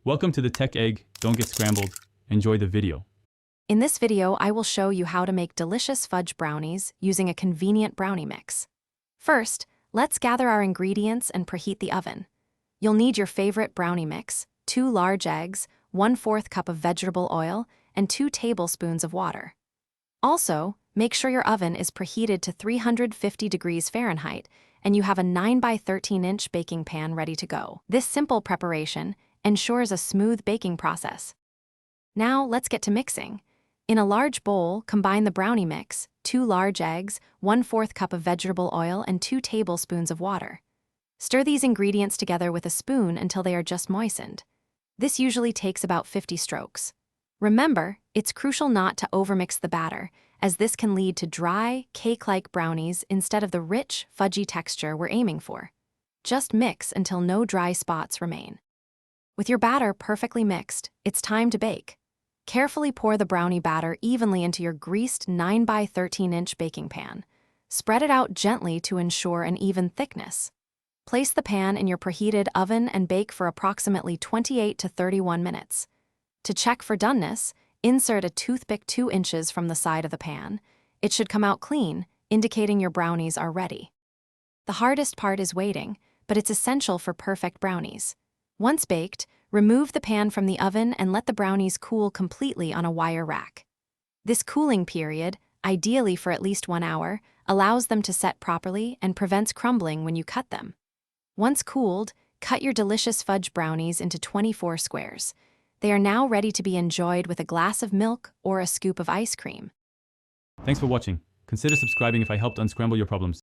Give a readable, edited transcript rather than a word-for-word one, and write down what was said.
Welcome to the Tech Egg. Don't get scrambled. Enjoy the video. In this video, I will show you how to make delicious fudge brownies using a convenient brownie mix. First, let's gather our ingredients and preheat the oven. You'll need your favorite brownie mix, 2 large eggs, 1/4 cup of vegetable oil, and 2 tablespoons of water. Also, make sure your oven is preheated to 350 degrees Fahrenheit and you have a 9 by 13 inch baking pan ready to go. This simple preparation ensures a smooth baking process. Now, let's get to mixing. In a large bowl, combine the brownie mix, 2 large eggs, 1/4 cup of vegetable oil, and 2 tablespoons of water. Stir these ingredients together with a spoon until they are just moistened. This usually takes about 50 strokes. Remember, it's crucial not to overmix the batter, as this can lead to dry, cake-like brownies instead of the rich, fudgy texture we're aiming for. Just mix until no dry spots remain. With your batter perfectly mixed, it's time to bake. Carefully pour the brownie batter evenly into your greased 9 by 13 inch baking pan. Spread it out gently to ensure an even thickness. Place the pan in your preheated oven and bake for approximately 28 to 31 minutes. To check for doneness, insert a toothpick 2 inches from the side of the pan. It should come out clean, indicating your brownies are ready. The hardest part is waiting, but it's essential for perfect brownies. Once baked, remove the pan from the oven and let the brownies cool completely on a wire rack. This cooling period, ideally for at least 1 hour, allows them to set properly and prevents crumbling when you cut them. Once cooled, cut your delicious fudge brownies into 24 squares. They are now ready to be enjoyed with a glass of milk or a scoop of ice cream. Thanks for watching. Consider subscribing if I helped unscramble your problems.